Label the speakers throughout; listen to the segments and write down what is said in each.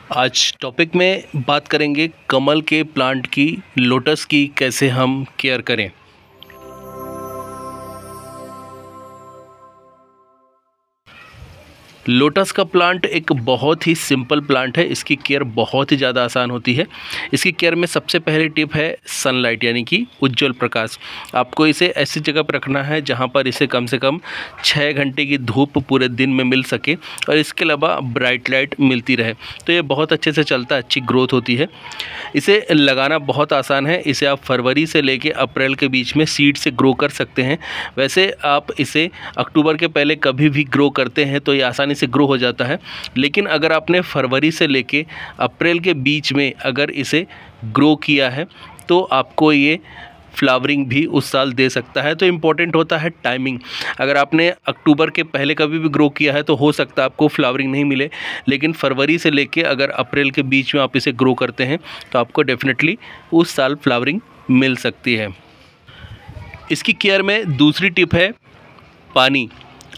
Speaker 1: आज टॉपिक में बात करेंगे कमल के प्लांट की, लोटस की कैसे हम केयर करें। लोटस का प्लांट एक बहुत ही सिंपल प्लांट है। इसकी केयर बहुत ही ज़्यादा आसान होती है। इसकी केयर में सबसे पहली टिप है सनलाइट, यानी कि उज्जवल प्रकाश। आपको इसे ऐसी जगह पर रखना है जहां पर इसे कम से कम 6 घंटे की धूप पूरे दिन में मिल सके और इसके अलावा ब्राइट लाइट मिलती रहे, तो ये बहुत अच्छे से चलता है, अच्छी ग्रोथ होती है। इसे लगाना बहुत आसान है। इसे आप फरवरी से लेके अप्रैल के बीच में सीड से ग्रो कर सकते हैं। वैसे आप इसे अक्टूबर के पहले कभी भी ग्रो करते हैं तो ये आसानी से ग्रो हो जाता है, लेकिन अगर आपने फरवरी से लेके अप्रैल के बीच में अगर इसे ग्रो किया है तो आपको ये फ्लावरिंग भी उस साल दे सकता है। तो इम्पॉर्टेंट होता है टाइमिंग। अगर आपने अक्टूबर के पहले कभी भी ग्रो किया है तो हो सकता है आपको फ्लावरिंग नहीं मिले, लेकिन फरवरी से लेके अगर अप्रैल के बीच में आप इसे ग्रो करते हैं तो आपको डेफिनेटली उस साल फ्लावरिंग मिल सकती है। इसकी केयर में दूसरी टिप है पानी।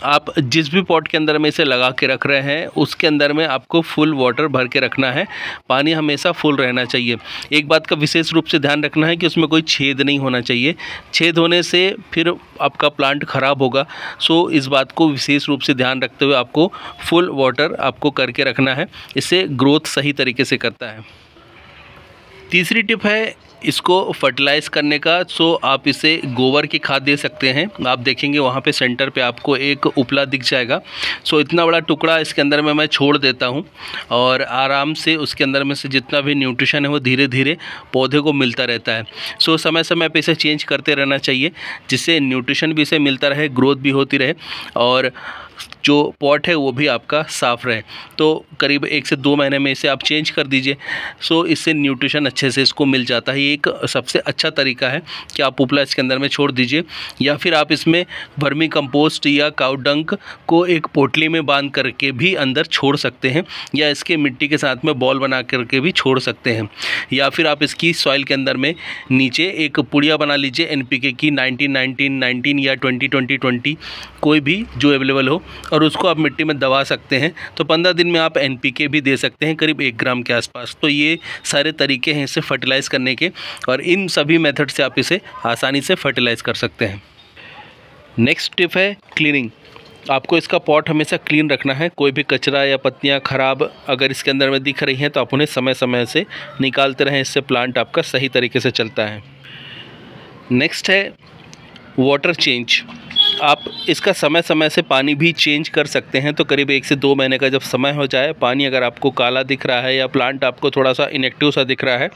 Speaker 1: आप जिस भी पॉट के अंदर में इसे लगा के रख रहे हैं उसके अंदर में आपको फुल वाटर भर के रखना है। पानी हमेशा फुल रहना चाहिए। एक बात का विशेष रूप से ध्यान रखना है कि उसमें कोई छेद नहीं होना चाहिए। छेद होने से फिर आपका प्लांट ख़राब होगा। सो इस बात को विशेष रूप से ध्यान रखते हुए आपको फुल वाटर आपको करके रखना है। इससे ग्रोथ सही तरीके से करता है। तीसरी टिप है इसको फर्टिलाइज़ करने का। सो आप इसे गोबर की खाद दे सकते हैं। आप देखेंगे वहाँ पे सेंटर पे आपको एक उपला दिख जाएगा। सो इतना बड़ा टुकड़ा इसके अंदर में मैं छोड़ देता हूँ और आराम से उसके अंदर में से जितना भी न्यूट्रिशन है वो धीरे धीरे पौधे को मिलता रहता है। सो समय समय पे इसे चेंज करते रहना चाहिए, जिससे न्यूट्रिशन भी इसे मिलता रहे, ग्रोथ भी होती रहे और जो पॉट है वो भी आपका साफ़ रहे। तो करीब 1 से 2 महीने में इसे आप चेंज कर दीजिए। सो इससे न्यूट्रिशन अच्छे से इसको मिल जाता है। ये एक सबसे अच्छा तरीका है कि आप उपला इसके अंदर में छोड़ दीजिए, या फिर आप इसमें वर्मी कंपोस्ट या काउ डंक को एक पोटली में बांध करके भी अंदर छोड़ सकते हैं, या इसके मिट्टी के साथ में बॉल बना करके भी छोड़ सकते हैं। या फिर आप इसकी सॉइल के अंदर में नीचे एक पुड़िया बना लीजिए NPK की 19-19-19 या 20-20-20 कोई भी जो अवेलेबल हो, और उसको आप मिट्टी में दबा सकते हैं। तो 15 दिन में आप NPK भी दे सकते हैं, करीब 1 ग्राम के आसपास। तो ये सारे तरीके हैं इसे फर्टिलाइज़ करने के, और इन सभी मेथड से आप इसे आसानी से फर्टिलाइज़ कर सकते हैं। नेक्स्ट टिप है क्लीनिंग। आपको इसका पॉट हमेशा क्लीन रखना है। कोई भी कचरा या पत्तियां खराब अगर इसके अंदर में दिख रही हैं तो आप उन्हें समय समय से निकालते रहें। इससे प्लांट आपका सही तरीके से चलता है। नेक्स्ट है वाटर चेंज। आप इसका समय समय से पानी भी चेंज कर सकते हैं। तो करीब 1 से 2 महीने का जब समय हो जाए, पानी अगर आपको काला दिख रहा है या प्लांट आपको थोड़ा सा इनएक्टिव सा दिख रहा है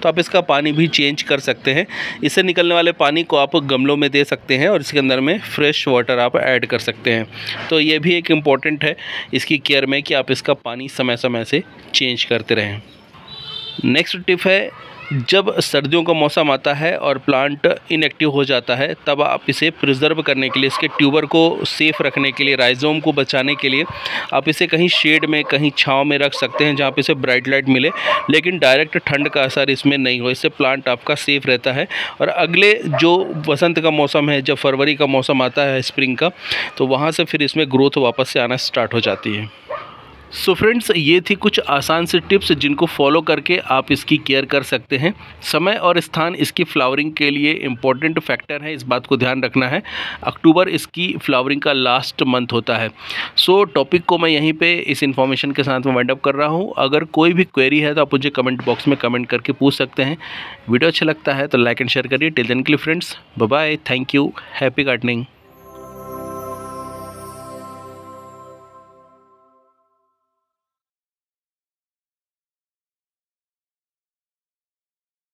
Speaker 1: तो आप इसका पानी भी चेंज कर सकते हैं। इससे निकलने वाले पानी को आप गमलों में दे सकते हैं और इसके अंदर में फ्रेश वाटर आप ऐड कर सकते हैं। तो ये भी एक इम्पॉर्टेंट है इसकी केयर में कि आप इसका पानी समय समय से चेंज करते रहें। नेक्स्ट टिप है, जब सर्दियों का मौसम आता है और प्लांट इनएक्टिव हो जाता है तब आप इसे प्रिजर्व करने के लिए, इसके ट्यूबर को सेफ़ रखने के लिए, राइजोम को बचाने के लिए आप इसे कहीं शेड में, कहीं छांव में रख सकते हैं जहाँ पे इसे ब्राइट लाइट मिले, लेकिन डायरेक्ट ठंड का असर इसमें नहीं हो। इससे प्लांट आपका सेफ़ रहता है। और अगले जो बसंत का मौसम है, जब फरवरी का मौसम आता है, स्प्रिंग का, तो वहाँ से फिर इसमें ग्रोथ वापस से आना स्टार्ट हो जाती है। सो फ्रेंड्स, ये थी कुछ आसान से टिप्स जिनको फॉलो करके आप इसकी केयर कर सकते हैं। समय और स्थान इसकी फ्लावरिंग के लिए इम्पॉर्टेंट फैक्टर है, इस बात को ध्यान रखना है। अक्टूबर इसकी फ्लावरिंग का लास्ट मंथ होता है। सो टॉपिक को मैं यहीं पे इस इन्फॉर्मेशन के साथ में वाइंड अप कर रहा हूँ। अगर कोई भी क्वेरी है तो आप मुझे कमेंट बॉक्स में कमेंट करके पूछ सकते हैं। वीडियो अच्छा लगता है तो लाइक एंड शेयर करिए। टिल देन के लिए friends, bye bye, thank you, happy gardening.